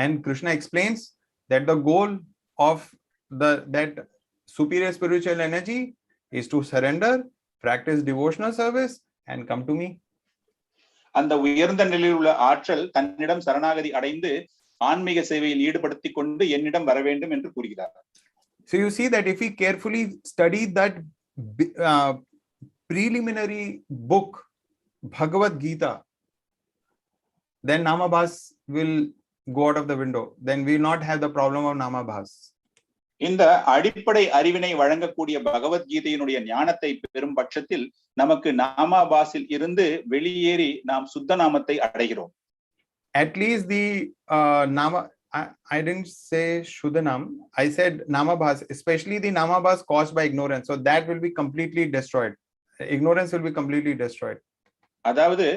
And Krishna explains that the goal of that superior spiritual energy is to surrender, practice devotional service and come to me. அந்த உயர்ந்த நிலையில் உள்ள ஆற்றல் தன்னிடம் சரணாகதி அடைந்து ஆன்மீக சேவையில் ஈடுபடுத்திக் கொண்டு என்னிடம் வர வேண்டும் என்று கூறுகிறார். So you see that if we carefully study that preliminary book, Bhagavad Gita, then Namabhas will go out of the window. Then we will not have the problem of Namabhas. இந்த அடிப்படை அறிவினை வழங்கக்கூடிய பகவத்கீதையினுடைய ஞானத்தை பெறும் பட்சத்தில் நமக்கு நாமாபாஸில் இருந்து வெளியேறி நாம் சுத்த நாமத்தை அடைகிறோம். At least the Nama, I didn't say Shuddhanam, I said Namabhas, especially the Namabhas caused by ignorance. So that will be completely destroyed. Ignorance will be completely destroyed. அதாவது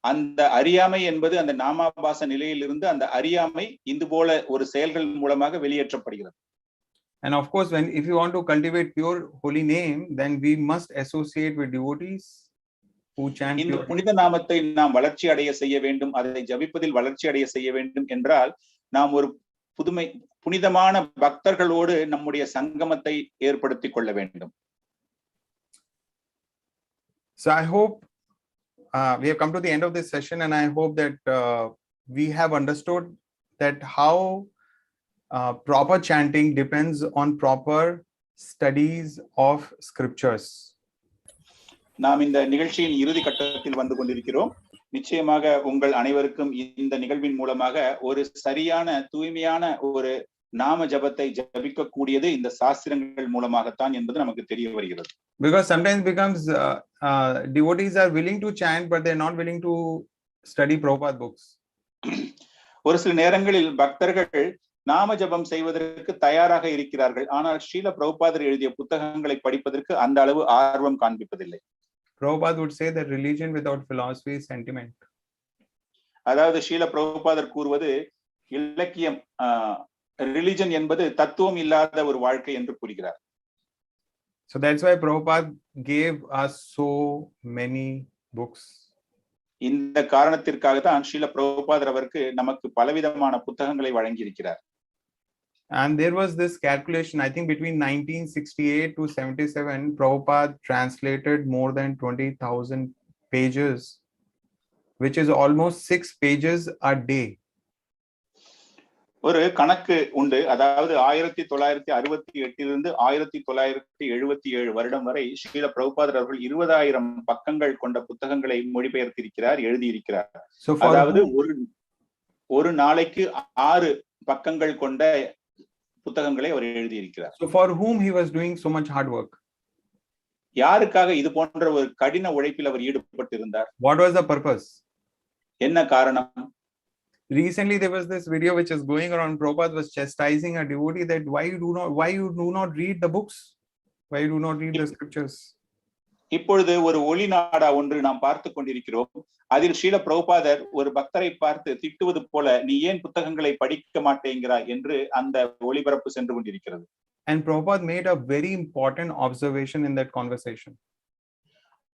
அந்த அறியாமை என்பது அந்த நாமாபாச நிலையிலிருந்து அந்த அறியாமை இது போல ஒரு செயல்கள் மூலமாக வெளியேற்றப்படுகிறது. And of course, if you want to cultivate pure holy name, then we must associate with devotees who chant. இந்த புனித நாமத்தை நாம் வளர்ச்சி அடைய செய்ய வேண்டும், அதை ஜபிப்பதில் வளர்ச்சி அடைய செய்ய வேண்டும் என்றால் நாம் ஒரு புனிதமான பக்தர்களோடு நம்முடைய சங்கமத்தை ஏற்படுத்திக் கொள்ள வேண்டும். So I hope we have come to the end of this session, and I hope that we have understood that how proper chanting depends on proper studies of scriptures. நாம் இந்த நிகழ்ச்சியின் இறுதி கட்டத்தில் வந்து கொண்டிருக்கிறோம். நிச்சயமாக உங்கள் அனைவருக்கும் இந்த நிகழ்வின் மூலமாக ஒரு சரியான தூய்மையான ஒரு நாம ஜபத்தை ஜபிக்க கூடியது இந்த சாஸ்திரங்கள் மூலமாகத்தான் என்பது நமக்கு தெரிய வருகிறது. Because sometimes becomes devotees are willing to chant but they are not willing to study Prabhupada books. ஒரு சில நேரங்களில் பக்தர்கள் நாம ஜபம் செய்வதற்கு தயாராக இருக்கிறார்கள், ஆனால் ஸ்ரீல பிரபுபாதர் எழுதிய புத்தகங்களை படிப்பதற்கு அந்த அளவு ஆர்வம் காண்பிப்பதில்லை. Prabhupada would say that religion without philosophy is sentiment. அதாவது ஸ்ரீல பிரபுபாதர் கூறுவது இலக்கியம், ரிலிஜன் என்பது தத்துவம் இல்லாத ஒரு வாழ்க்கை என்று கூறுகிறார். So that's why Prabhupada gave us so many books. இந்த காரணத்திற்காக தான் ஸ்ரீல பிரபுபாதர் அவருக்கு நமக்கு பலவிதமான புத்தகங்களை வழங்கி இருக்கிறார். And there was this calculation, I think between 1968 to 77, Prabhupada translated more than 20,000 pages, which is almost 6 pages a day. ஒரு கணக்கு உண்டு. அதாவது 1968 இருந்து 1977 வருடம் வரை ஸ்ரீல பிரபுபாதர் அவர்கள் 20,000 பக்கங்கள் கொண்ட புத்தகங்களை மொழிபெயர்த்திருக்கிறார், எழுதியிருக்கிறார். அதாவது ஒரு நாளைக்கு 6 பக்கங்கள் கொண்ட புத்தகங்களை அவர் எழுதியிருக்கிறார். So for whom he was doing so much hard work? யாருக்காக இது போன்ற ஒரு கடின உழைப்பில் அவர் ஈடுபட்டிருந்தார்? What was the purpose? என்ன காரணம்? Recently there was this video which is going around. Prabhupada was chastising a devotee that why you do not read the books, why you do not read the scriptures. இப்பொழுது ஒரு ஒளி நாடா ஒன்று நாம் பார்த்து கொண்டிருக்கிறோம். அதில் ஸ்ரீல பிரபுபாதர் ஒரு பக்தரை பார்த்து திட்டுவது போல, நீ ஏன் புத்தகங்களை படிக்க மாட்டேங்கிறாய் என்று அந்த ஒளிபரப்பு சென்று கொண்டிருக்கிறது. And Prabhupada made a very important observation in that conversation.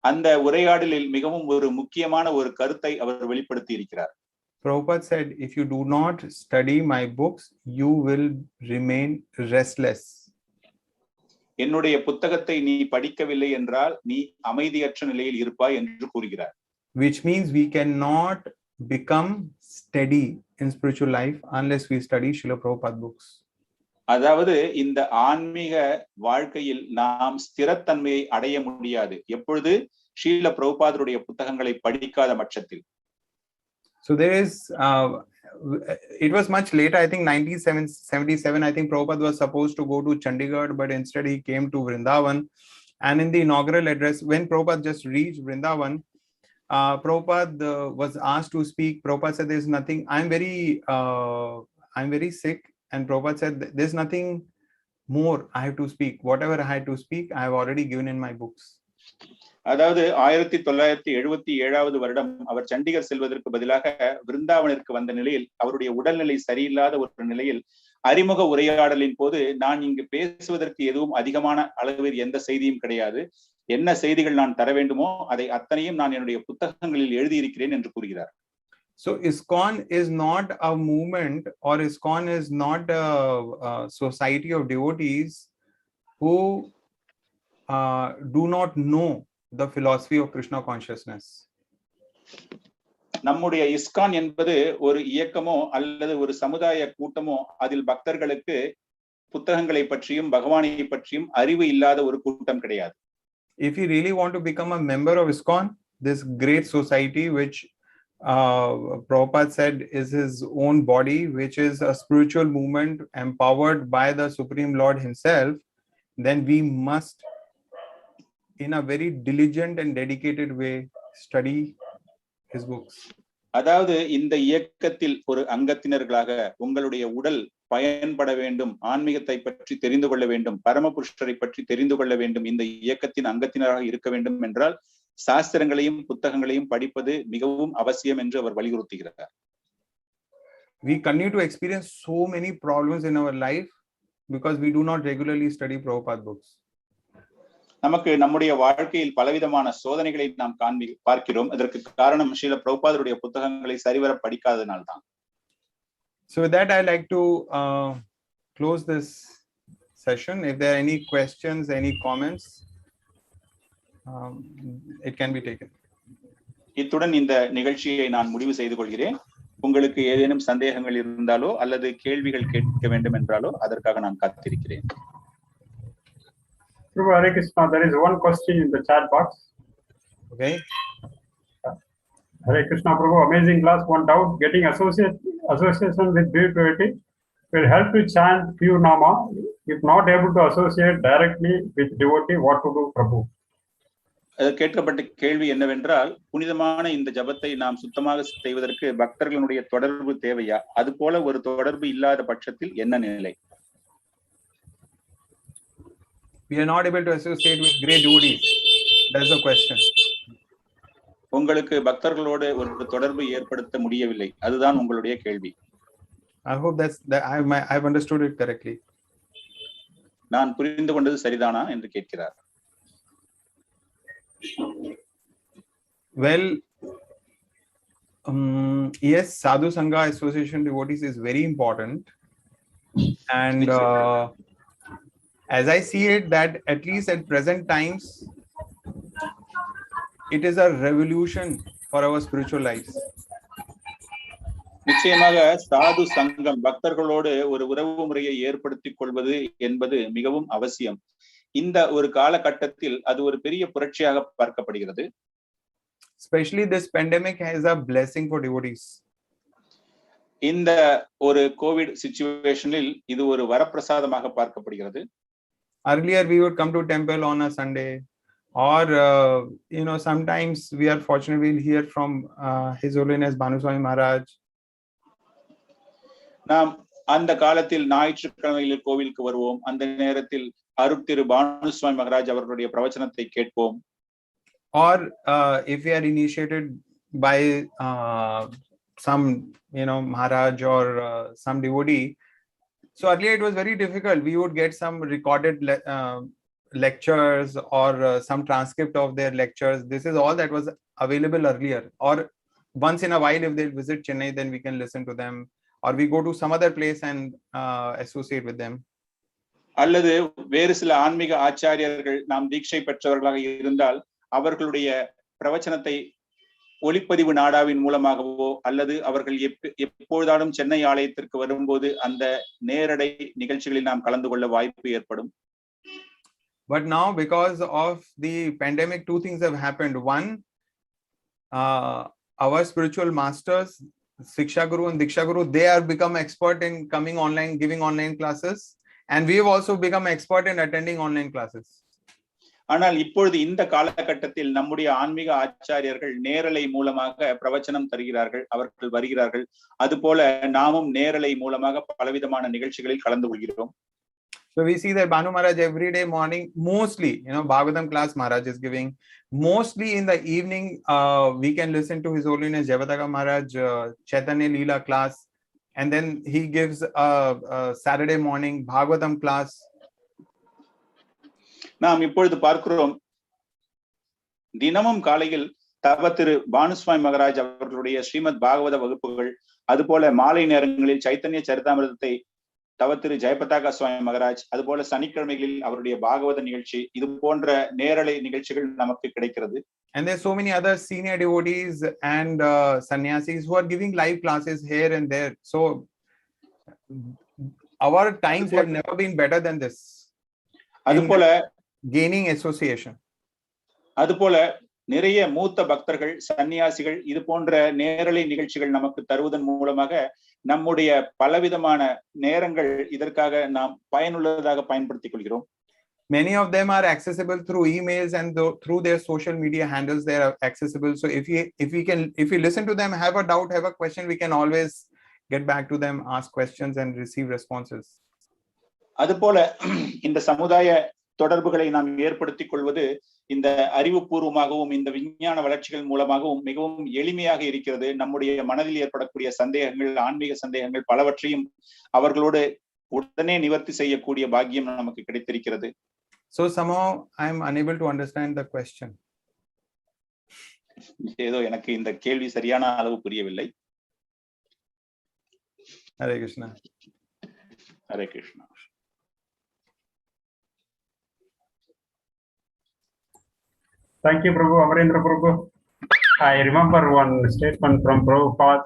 அந்த உரையாடலில் மிகவும் ஒரு முக்கியமான ஒரு கருத்தை அவர் வெளிப்படுத்தி இருக்கிறார். Prabhupada said, if you do not study my books, you will remain restless. என்னுடைய புத்தகத்தை நீ படிக்கவில்லை என்றால் நீ அமைதியற்ற நிலையில் இருப்பாய் என்று கூறுகிறார். Which means we cannot become steady in spiritual life unless we study Srila Prabhupada books. அதாவது இந்த ஆன்மீக வாழ்க்கையில் நாம் ஸ்திரத்தன்மையை அடைய முடியாது எப்பொழுது ஸ்ரீல பிரபுபாதருடைய புத்தகங்களை படிக்காத பட்சத்தில். So there is, it was much later, I think 1977, I think Prabhupada was supposed to go to Chandigarh, but instead he came to Vrindavan. And in the inaugural address, when Prabhupada just reached Vrindavan, Prabhupada was asked to speak. Prabhupada said, there's nothing, I'm very sick. And Prabhupada said, there's nothing more I have to speak. Whatever I had to speak, I have already given in my books. அதாவது 1977 வருடம் அவர் சண்டிகர் செல்வதற்கு பதிலாக விருந்தாவனிற்கு வந்த நிலையில் அவருடைய உடல்நிலை சரியில்லாத ஒரு நிலையில் அறிமுக உரையாடலின் போது, நான் இங்கு பேசுவதற்கு எதுவும் அதிகமான அளவில் எந்த செய்தியும் கிடையாது, என்ன செய்திகள் நான் தர வேண்டுமோ அதை அத்தனையும் நான் என்னுடைய புத்தகங்களில் எழுதியிருக்கிறேன் என்று கூறுகிறார். So ISKCON is not a movement, or ISKCON is not a society of devotees who do not know the philosophy of Krishna consciousness. நம்முடைய இஸ்கான் என்பது ஒரு இயக்கமோ அல்லது ஒரு சமுதாய கூட்டமோ அதில் பக்தர்களுக்கு புத்தகங்களை பற்றியும் பகவானை பற்றியும் அறிவு இல்லாத ஒரு கூட்டம் கிடையாது. If you really want to become a member of ISKCON, this great society which Prabhupada said is his own body, which is a spiritual movement empowered by the Supreme Lord himself, then we must, in a very diligent and dedicated way, study his books. அதாவது இந்த இயக்கத்தில் ஒரு அங்கத்தினர்களாக உங்களுடைய உடல் பயன்பட வேண்டும், ஆன்மீகத்தை பற்றி தெரிந்து கொள்ள வேண்டும், பரமபுருஷரை பற்றி தெரிந்து கொள்ள வேண்டும், இந்த இயக்கத்தின் அங்கத்தினராக இருக்க வேண்டும் என்றால் சாஸ்திரங்களையும் புத்தகங்களையும் படிப்பது மிகவும் அவசியம் என்று அவர் வலியுறுத்துகிறார். We continue to experience so many problems in our life because we do not regularly study Prabhupada books. நமக்கு நம்முடைய வாழ்க்கையில் பலவிதமான சோதனைகளை நாம் பார்க்கிறோம். அதற்கு காரணம் ஸ்ரீல பிரபுபாதருடைய புத்தகங்களை சரிவர படிக்காததனால்தான். So with that, I like to close this session. If there are any questions, any comments, it can be taken. இத்துடன் இந்த நிகழ்ச்சியை நான் முடிவு செய்து கொள்கிறேன். உங்களுக்கு ஏதேனும் சந்தேகங்கள் இருந்தாலோ அல்லது கேள்விகள் கேட்க வேண்டும் என்றாலோ அதற்காக நான் காத்திருக்கிறேன். Prabhu, Hare Krishna, there is one question in the chat box. Okay. Hare Krishna, Prabhu, amazing class. One doubt: getting association with devotee will help to chant pure nama. If not able to associate directly with devotee, what to do, Prabhu? கேட்கப்பட்ட கேள்வி என்னவென்றால், புனிதமான இந்த ஜபத்தை நாம் சுத்தமாக செய்வதற்கு பக்தர்களுடைய தொடர்பு தேவையா? அது போல ஒரு தொடர்பு இல்லாத பட்சத்தில் என்ன நிலை? We are not able to associate with great devotees. That's the question. உங்களுக்கு பக்தர்களோடு ஒரு தொடர்பு ஏற்படுத்த முடியவில்லை, அதுதான் உங்களுடைய கேள்வி. I hope that I've understood it correctly. நான் புரிந்து கொண்டது சரிதானா என்று கேட்கிறார். Well, yes, Sadhu Sangha association devotees is very important, and as I see it, that at least at present times, it is a revolution for our spiritual lives. நிச்சயமாக சாது சங்கம் பக்தர்களோடு ஒரு உறவு முறையை ஏற்படுத்திக் கொள்வது என்பது மிகவும் அவசியம். இந்த ஒரு காலகட்டத்தில் அது ஒரு பெரிய புரட்சியாக பார்க்கப்படுகிறது. Especially this pandemic has a blessing for devotees. இந்த ஒரு கோவிட் சிச்சுவேஷனில் இது ஒரு வரப்பிரசாதமாக பார்க்கப்படுகிறது. Earlier we would come to temple on a Sunday, or sometimes we are fortunate we'll hear from His Holiness Bhanuswami Maharaj. நாம் அந்த காலத்தில் ஞாயிற்றுக்கிழமைகளில் கோவிலுக்கு வருவோம். அந்த நேரத்தில் அருட்திரு பானுஸ்வாமி மகராஜ் அவர்களுடைய பிரவச்சனத்தை கேட்போம். Or if we are initiated by some Maharaj or some devotee. So earlier it was very difficult. We would get some recorded lectures or some transcript of their lectures. This is all that was available earlier. Or once in a while, if they visit Chennai, then we can listen to them. Or we go to some other place and associate with them. அல்லது வேறு சில ஆன்மீக ஆச்சாரியர்கள் நாம் தீட்சை பெற்றவர்களாக இருந்தால் அவர்களுடைய பிரவச்சனத்தை ஒளிப்பதிவு நாடாவின் மூலமாகவோ அல்லது அவர்கள் எப்பொழுதாலும் சென்னை ஆலயத்திற்கு வரும்போது அந்த நேரடை நிகழ்ச்சிகளில் நாம் கலந்து கொள்ள வாய்ப்பு ஏற்படும். But now because of the pandemic, two things have happened. One, our spiritual masters, Siksha Guru and Diksha Guru, they have become expert in coming online, giving online classes, and we have also become expert in attending online classes. ஆனால் இப்பொழுது இந்த காலகட்டத்தில் நம்முடைய ஆன்மீக ஆச்சாரியர்கள் நேரலை மூலமாக பிரவச்சனம் தருகிறார்கள், அவர்கள் வருகிறார்கள். அதுபோல நாமும் நேரலை மூலமாக பலவிதமான நிகழ்ச்சிகளில் கலந்து கொள்கிறோம். So we see that Bhanu Maharaj every day morning, mostly, Bhagavatam class Maharaj is giving. Mostly in the evening, we can listen to His Holiness Javataka Maharaj Chaitanya Leela class, and then he gives a Saturday morning Bhagavatam class. நாம் இப்பொழுது பார்க்கிறோம், தினமும் காலையில் தவ திரு பானுஸ்வாமி மகராஜ் அவர்களுடைய ஸ்ரீமத் பாகவத வகுப்புகள், அதுபோல மாலை நேரங்களில் சைத்தன்ய சரிதாமிரதத்தை தவ திரு ஜெயபதாகா சுவாமி மகராஜ், அதுபோல சனிக்கிழமைகளில் அவருடைய பாகவத நிகழ்ச்சி, இது போன்ற நேரலை நிகழ்ச்சிகள் நமக்கு கிடைக்கிறது. And there's so many other senior devotees and sannyasis who are giving live classes here and there. So our times have never been better than this. அதுபோல gaining association. அதுபோல நிறைய மூத்த பக்தர்கள், சன்னியாசிகள் இது போன்ற நேரலை நிகழ்ச்சிகள் நமக்கு தருவதன் மூலமாக நம்முடைய பலவிதமான நேரங்கள் இதற்காக நாம் பயனுள்ளதாக பயன்படுத்திக் கொள்கிறோம். Many of them are accessible through emails and through their social media handles. They are accessible. So if we listen to them, have a doubt, have a question, we can always get back to them, ask questions and receive responses. அதுபோல இந்த சமுதாய தொடர்புகளை நாம் ஏற்படுத்திக் கொள்வது இந்த அறிவுபூர்வமாகவும் இந்த விஞ்ஞான வளர்ச்சிகள் மூலமாகவும் மிகவும் எளிமையாக இருக்கிறது. நம்முடைய மனதில் ஏற்படக்கூடிய சந்தேகங்கள், ஆன்மீக சந்தேகங்கள் பலவற்றையும் அவர்களோடு உடனே நிவர்த்தி செய்யக்கூடிய பாக்கியம் நமக்கு கிடைத்திருக்கிறது. So somehow I am unable to understand the question. ஏதோ எனக்கு இந்த கேள்வி சரியான அளவு புரியவில்லை. Hare Krishna. Hare Krishna. Thank you, Prabhu. Amarendra Prabhu. I remember one statement from Prabhupada.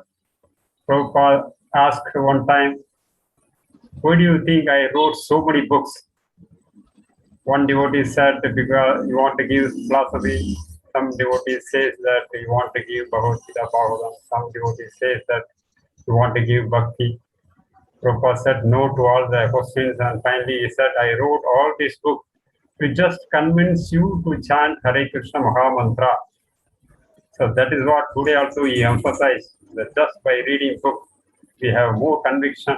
Prabhupada asked one time, why do you think I wrote so many books? One devotee said, because you want to give philosophy. Some devotee says that you want to give Bhagavad Gita, Bhagavatam. Some devotee says that you want to give Bhakti. Prabhupada said no to all the questions, and finally he said, I wrote all these books to just convince you to chant Hare Krishna Maha Mantra. So that is what today also he emphasized, that just by reading book, we have more conviction,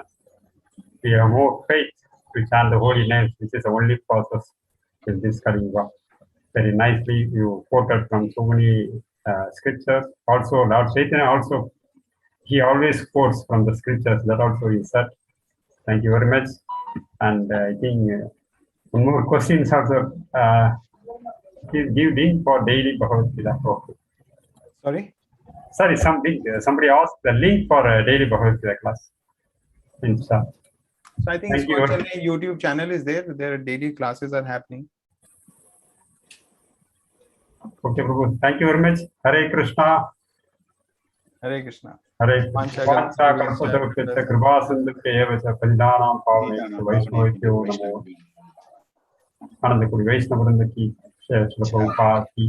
we have more faith to chant the holy names, which is the only process in this Kalinga. Very nicely you quoted from so many scriptures. Also Lord Chaitanya also, he always quotes from the scriptures, that also he said. Thank you very much. And I think one more question is also, give link for daily Bhagavad Gita. Sorry, somebody asked the link for a daily Bhagavad Gita class. So I think Chennai YouTube channel is there. Their daily classes are happening. Okay, Prabhu. Thank you very much. Hare Krishna. Hare Krishna. Hare Krishna. Kripa sindhu kevacha paridanam pavane vaishnavityo namo. Ananda Kuri Vaishnava Vranda ki, Srila Prabhupada ki.